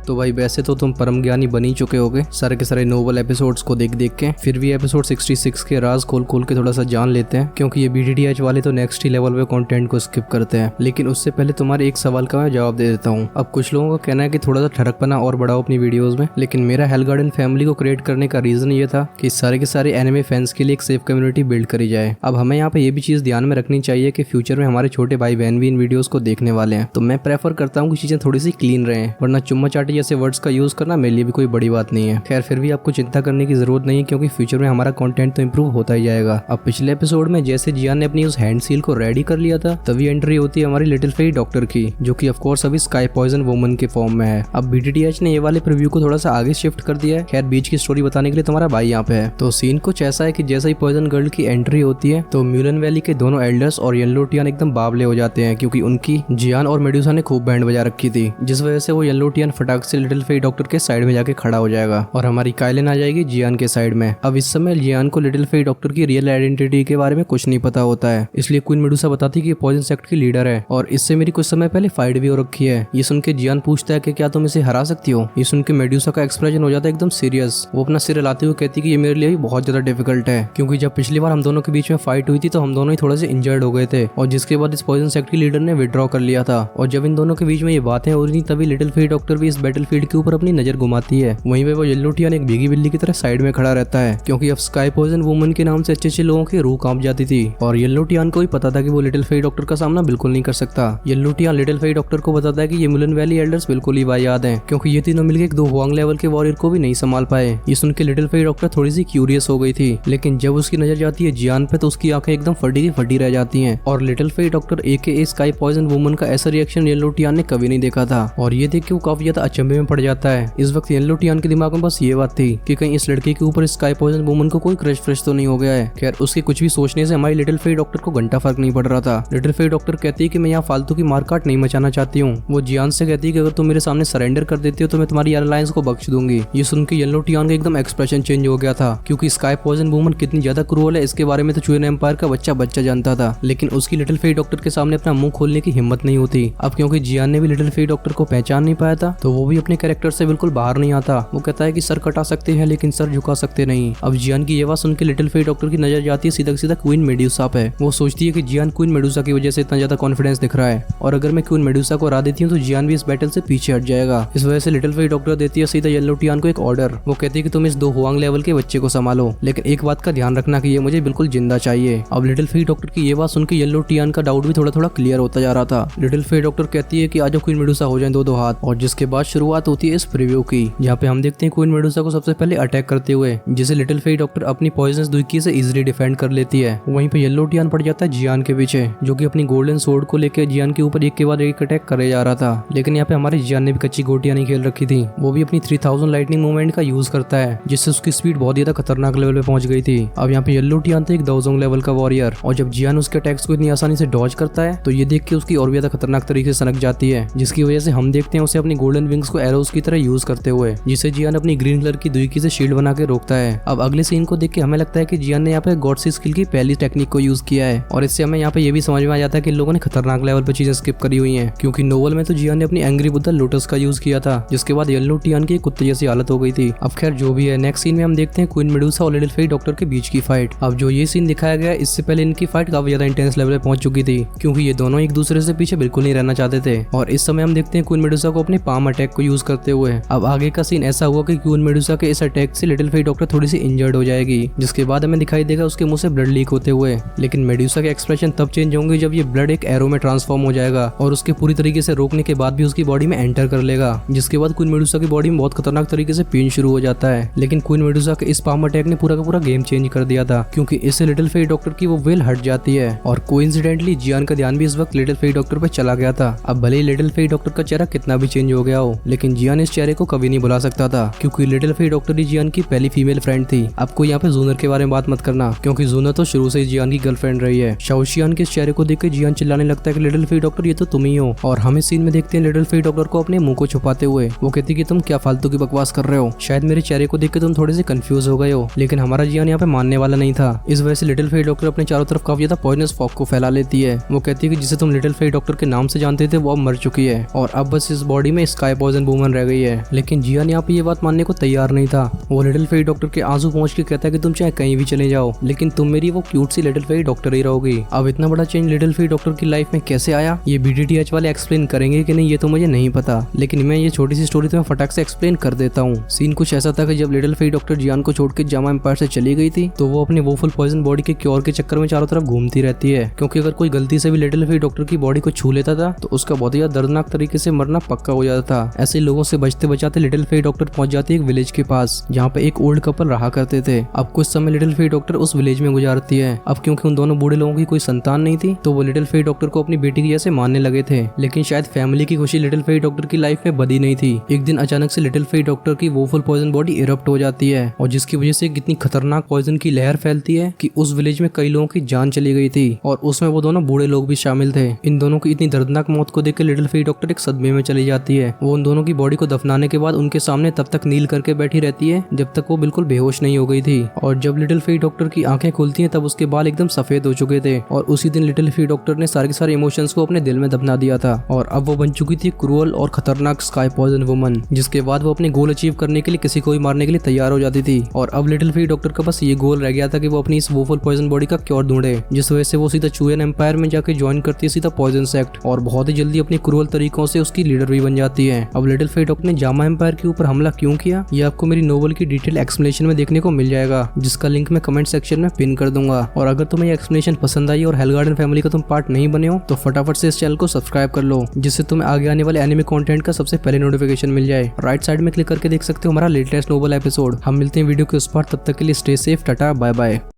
तो भाई वैसे तो तुम परम ज्ञानी बन ही चुके होगे सारे के सारे नोवेल एपिसोड्स को देख देख के, फिर भी एपिसोड 66 के राज खोल खोल के थोड़ा सा जान लेते हैं, क्योंकि ये BDTH वाले तो नेक्स्ट ही लेवल पे कंटेंट को स्किप करते हैं। लेकिन उससे पहले तुम्हारे एक सवाल का मैं जवाब दे देता हूँ। अब कुछ लोगों का कहना है कि थोड़ा सा ठरकपना और बढ़ाओ अपनी वीडियोस में, लेकिन मेरा हेल गार्डन फैमिली को क्रिएट करने का रीजन ये था कि सारे के सारे एनिमे फैंस के लिए एक सेफ कम्युनिटी बिल्ड करी जाए। अब हमें यहाँ पे ये भी चीज ध्यान में रखनी चाहिए कि फ्यूचर में हमारे छोटे भाई बहन भी इन वीडियोस को देखने वाले हैं, तो मैं प्रेफर करता हूँ कि चीजें थोड़ी सी क्लीन रहे, वरना चुम्मा चाटी जैसे वर्ड्स का यूज करना मेरे लिए भी कोई बड़ी बात नहीं है। खैर फिर भी आपको चिंता करने की जरूरत नहीं है, क्योंकि फ्यूचर में हमारा कंटेंट तो इंप्रूव होता ही जाएगा। अब पिछले एपिसोड में जैसे जियान ने अपनी उस हैंड सील को रेडी कर लिया था, तभी एंट्री होती है हमारी लिटिल फेरी डॉक्टर की, जो कि ऑफ कोर्स अभी स्काई पॉइजन वुमन के फॉर्म में है। अब BDTH ने ये वाले प्रीव्यू को थोड़ा सा आगे शिफ्ट कर दिया है। खैर बीच की स्टोरी बताने के लिए तुम्हारा भाई यहाँ पे है। तो सीन कुछ ऐसा है कि जैसे ही पॉइजन गर्ल की एंट्री होती है तो म्यूलन वैली के दोनों एल्डर्स और येलो टियान एकदम बावले हो जाते हैं, क्योंकि उनकी जियान और मेडुसा ने खूब बैंड बजा रखी थी, जिस वजह से वो येलो टियान फटाक से लिटिल फेरी डॉक्टर के साइड में जाके खड़ा हो जाएगा और हमारी काइलिन आ जाएगी जियान के साइड में। अब इस समय जियान को लिटिल फेरी डॉक्टर की रियल आइडेंटिटी के बारे में कुछ नहीं पता होता है, इसलिए क्वीन मेडुसा बताती कि पॉइजन सेक्ट की लीडर है और इससे मेरी कुछ समय पहले फाइट भी हो रखी है। ये सुन के जियान पूछता है कि क्या तुम इसे हरा सकती हो। ये सुन के मेडुसा का एक्सप्रेशन हो जाता है एकदम सीरियस। वो अपना सिर हिलाते हुए कहती कि ये मेरे लिए भी बहुत ज्यादा डिफिकल्ट है, क्योंकि जब पिछली बार हम दोनों के बीच में फाइट हुई थी तो हम दोनों ही थोड़े से इंजर्ड हो गए थे, और जिसके बाद इस पॉइजन सेक्ट की लीडर ने विड्रॉ कर लिया था। और जब इन दोनों के बीच में ये बातें हो रही थी तभी लिटिल फेरी डॉक्टर भी इस बैटलफील्ड के ऊपर अपनी नजर घुमाती है। वहीं पे वो येलो टियान एक भीगी बिल्ली की तरह साइड में खड़ा रहता है, क्योंकि अब स्काई पॉइजन वुमन के नाम से अच्छे लोगों की रूह कांप जाती थी। और येलो टियान को भी पता था कि वो लिटिल फेरी डॉक्टर का सामना बिल्कुल नहीं कर सकता। Yellow Tian little fairy doctor को बताता है कि ये म्यूलन वैली एल्डर्स बिल्कुल ही वाहियात हैं, क्योंकि ये तीनों मिलकर एक 2 हुआंग लेवल के वॉरियर को भी नहीं संभाल पाए। ये सुन के लिटिल फेरी डॉक्टर थोड़ी सी क्यूरियस हो गई थी, लेकिन जब उसकी नजर जाती है जियान पे तो उसकी आंखें एकदम फटी की फटी रह जाती हैं। और little fairy doctor AKA sky poison woman का ऐसा रिएक्शन येलो टियान ने कभी नहीं देखा था, और ये देख के वो काफी ज्यादा अचंभे में पड़ जाता है। इस वक्त येलो टियान के दिमाग में बस ये बात थी कि कहीं इस लड़के के ऊपर स्काई पॉइजन वुमन को कोई क्रश फ्रश तो नहीं हो गया है। खैर उसके कुछ भी सोचने से हमारी लिटिल फेरी डॉक्टर को घंटा फर्क नहीं पड़ रहा था। लिटिल फेरी डॉक्टर कहती है कि मैं यहाँ फालतू की मारकाट नहीं मचाना चाहती हूँ। वो जियान से कहती है कि अगर तुम मेरे सामने सरेंडर कर देती हो तो मैं तुम्हारी एयरलाइंस को बख्श दूंगी। ये सुन के येलो टियान का एकदम एक्सप्रेशन चेंज हो गया था, क्योंकि स्काई पॉइजन वुमन कितनी ज्यादा क्रूअल है इसके बारे में तो चुएन एम्पायर का बच्चा जानता था, लेकिन उसकी लिटिल फेरी डॉक्टर के सामने अपना मुंह खोलने की हिम्मत नहीं होती। अब क्योंकि जियान ने भी लिटिल फेरी डॉक्टर को पहचान नहीं पाया था तो वो भी अपने कैरेक्टर से बिल्कुल बाहर नहीं आता। वो कहता है कि सर कटा सकते हैं लेकिन सर झुका सकते नहीं। अब जियान की ये बात सुन के लिटिल फेरी डॉक्टर की नजर जाती है सीधा क्वीन मेडुसा पे। वो सोचती है कि जियान क्वीन मेडुसा की वजह से इतना ज्यादा कॉन्फिडेंस दिख रहा है, और अगर मैं क्वीन मेडुसा को हरा देती हूँ तो जियान भी इस बैटल से पीछे हट जाएगा। इस वजह से लिटिल फेरी डॉक्टर देती है सीधा येलो टियान को एक ऑर्डर। वो कहती है कि तुम इस 2 हुआंग लेवल के बच्चे को संभालो, लेकिन एक बात का ध्यान रखना कि ये मुझे बिल्कुल जिंदा चाहिए। अब लिटिल फेरी डॉक्टर की ये बात सुन के येलो टियान का डाउट भी थोड़ा क्लियर होता जा रहा था। लिटिल फेरी डॉक्टर कहती है कि आज क्वीन मेडुसा हो जाए 2 हाथ, और जिसके बाद शुरुआत होती है इस प्रीव्यू की, जहाँ पे हम देखते हैं क्वीन मेडुसा को सबसे पहले अटैक करते हुए, जिसे लिटिल फेरी डॉक्टर अपनी पॉइजनस दुईकी से इजीली डिफेंड कर लेती है। वहीं पे येलो टियान पड़ जाता है जियान के पीछे, जो कि अपनी गोल्डन सोर्ड को लेकर जियान के ऊपर एक के बाद एक अटैक करे जा रहा था। लेकिन यहाँ पे हमारे जियान ने भी कच्ची गोटियां नहीं खेल रखी थी। वो भी अपनी 3000 लाइटनिंग मूवमेंट का यूज करता है, जिससे उसकी स्पीड बहुत ज्यादा खतरनाक लेवल पे पहुंच गई थी। अब यहाँ पे येलो टियान था एक 2000 लेवल का वॉरियर, और जब जियान उसके अटैक्स को इतनी आसानी से डॉज करता है तो ये देख के उसकी और भी ज्यादा खतरनाक तरीके से सनक जाती है, जिसकी वजह से हम देखते हैं उसे अपनी गोल्डन विंग्स को एरोस की तरह यूज करते हुए, जिसे जियान अपनी ग्रीन कलर की दुईकी से शील्ड बना के रोकता है। अब अगले सीन को देख के हमें लगता है कि जियान ने यहाँ पे गॉड स्किल की पहली टेक्निक को यूज किया है, और इससे हमें यहाँ पे ये भी समझ में आ जाता है कि इन लोगों ने खतरनाक लेवल पे चीजें स्किप करी हुई हैं, क्योंकि नोवेल में तो जियान ने अपनी एंग्री बुद्धा लोटस का यूज किया था, जिसके बाद येलो टियान की कुत्ते जैसी हालत हो गई थी। अब खैर जो भी है, नेक्स्ट सीन में हम देखते हैं क्वीन मेडुसा और लिटिल फेरी डॉक्टर के बीच की फाइट। अब जो ये सीन दिखाया गया इससे पहले इनकी फाइट काफी ज्यादा इंटेंस लेवल पे पहुंच चुकी थी, क्योंकि ये दोनों एक दूसरे से पीछे बिल्कुल नहीं रहना चाहते थे। और इस समय हम देखते हैं क्वीन मेडुसा को अपने पाम अटैक को यूज करते हुए। अब आगे का सीन ऐसा हुआ कि क्वीन मेडुसा के इस अटैक से लिटिल फेरी डॉक्टर थोड़ी सी इंजर्ड हो जाएगी, जिसके बाद हमें दिखाई देगा उसके मुंह से ब्लड लीक होते हुए। लेकिन मेडुसा के एक्सप्रेशन तब चेंज होंगे जब ये ब्लड एक एरो में ट्रांसफॉर्म हो जाएगा और उसके पूरी तरीके से रोकने के बाद भी उसकी बॉडी में एंटर कर लेगा, जिसके बाद क्वीन मेडुसा की बॉडी में बहुत खतरनाक तरीके से पेन शुरू हो जाता है। लेकिन क्वीन मेडुसा के इस पाम अटैक ने पूरा का पूरा गेम चेंज कर दिया था, क्योंकि इससे लिटिल फेरी डॉक्टर की वो विल हट जाती है, और कोइंसिडेंटली जियान का ध्यान भी इस वक्त लिटिल फेरी डॉक्टर पे चला गया था। अब भले ही लिटिल फेरी डॉक्टर का चेहरा कितना भी चेंज हो गया हो, लेकिन जियान इस चेहरे को कभी नहीं भुला सकता था, क्योंकि लिटिल फेरी डॉक्टर ही जियान की पहली फीमेल फ्रेंड थी। आपको यहाँ पे जूनर के बारे में बात मत करना, क्योंकि जूनर तो शुरू से ही जियान की गर्लफ्रेंड रही है। शाओशियान के इस चेहरे को देखकर जियान चिल्लाने लगता है कि लिटिल फेरी डॉक्टर ये तो तुम ही हो, और हम इस सीन में देखते हैं लिटिल फेरी डॉक्टर को अपने मुंह को छुपाते हुए। वो कहती कि तुम क्या फालतू की बकवास कर रहे हो, शायद मेरे चेहरे को देख के तुम थोड़े से कंफ्यूज हो गए हो। लेकिन हमारा जियान यहाँ पे मानने वाला नहीं था। इस वजह से लिटिल फेरी डॉक्टर अपने चारों तरफ काफी ज्यादा पॉइजनस फॉग को फैला लेती है। वो कहती है कि जिसे तुम लिटिल फेरी डॉक्टर के नाम से जानते थे वो अब मर चुकी है, और अब बस इस बॉडी में स्काई पॉइजन वुमन रह गई है। लेकिन जियान यहाँ पे ये बात मानने को तैयार नहीं था। वो लिटिल फेरी डॉक्टर के आंसू पहुंच के कहता है कि तुम चाहे कहीं भी चले जाओ, लेकिन तुम मेरी वो क्यूट सी लिटिल फेरी डॉक्टर ही रहोगी। अब इतना बड़ा चेंज लिटिल फेरी डॉक्टर की लाइफ में कैसे आया, ये BDTH वाले एक्सप्लेन करेंगे कि नहीं ये तो मुझे नहीं पता, लेकिन मैं ये छोटी सी स्टोरी तुम्हें फटाक से एक्सप्लेन कर देता हूँ। सीन कुछ ऐसा था कि जब लिटिल फेरी डॉक्टर जियान को छोड़ के जामा एम्पायर से चली गई थी, तो वो अपने वोफुल पॉइजन बॉडी के क्योर के चक्कर में चारों तरफ घूमती रहती है, क्योंकि अगर कोई गलती से भी लिटिल फेरी डॉक्टर की बॉडी को छू लेता था तो उसका बहुत ही दर्दनाक तरीके से मरना पक्का हो जाता था। ऐसे लोगों से बचते बचाते लिटिल फेरी डॉक्टर पहुंच जाती है एक विलेज के पास, जहाँ पे एक ओल्ड कपल रहा करते थे। अब कुछ समय लिटिल फेरी डॉक्टर उस विलेज में गुजारती है। अब क्योंकि उन दोनों बूढ़े लोगों की कोई संतान नहीं थी, तो वो लिटिल फेरी डॉक्टर को अपनी बेटी की जैसे मानने लगे थे। लेकिन शायद फैमिली की खुशी लिटिल फेरी डॉक्टर की लाइफ में बदी नहीं थी। एक दिन अचानक से लिटिल फेरी डॉक्टर की वोफुल पॉइजन बॉडी इरप्ट हो जाती है, और जिसकी वजह से कितनी खतरनाक पॉइजन की लहर फैलती है कि उस विलेज में कई लोगों की जान चली गई थी, और उसमें वो दोनों बूढ़े लोग भी शामिल थे। इन दोनों की इतनी दर्दनाक मौत को देख के लिटिल फेरी डॉक्टर एक सदमे में चली जाती है। वो उन दोनों की बॉडी को दफनाने के बाद उनके सामने तब तक नील करके बैठी रहती है जब तक वो बिल्कुल बेहोश नहीं हो गई थी। और जब लिटिल फेरी डॉक्टर की आंखें खुलती हैं तब उसके बाल एकदम सफेद हो चुके थे, और उसी दिन लिटिल फेरी डॉक्टर ने सारे के सारे इमोशंस को अपने दिल में दफना दिया था, और अब वो बन चुकी थी क्रूअल और खतरनाक स्काई पॉइजन वुमन, जिसके बाद वो अपने गोल अचीव करने के लिए किसी को भी मारने के लिए तैयार हो जाती थी। और अब लिटिल फेरी डॉक्टर का बस ये गोल रह गया था कि वो अपनी इस वोफुल पॉइजन बॉडी का क्योर ढूंढे, जिस वजह से वो सीधा चूयन एम्पायर में जाके ज्वाइन करती है सीधा पॉइजन सेक्ट, और बहुत ही जल्दी अपनी क्रूअल तरीकों से उसकी लीडर भी बन जाती है। अब लिटिल फेरी डॉक्टर ने जामा एम्पायर के ऊपर हमला क्यों किया, ये आपको मेरी नोवेल की डिटेल एक्सप्लेनेशन में देखने को मिल जाएगा, जिसका लिंक मैं कमेंट सेक्शन में पिन कर दूंगा। और अगर तुम्हें ये एक्सप्लेनेशन पसंद आई और हेलगार्डन फैमिली का तुम पार्ट नहीं बने हो तो फटाफट से इस चैनल को सब्सक्राइब कर लो, जिससे तुम्हें आगे आने वाले एनिमे कंटेंट का सबसे पहले नोटिफिकेशन मिल जाए। राइट साइड में क्लिक करके देख सकते हो हमारा लेटेस्ट नोवेल एपिसोड। हम मिलते हैं वीडियो के उस पार, तब तक के लिए stay safe, tata bye bye.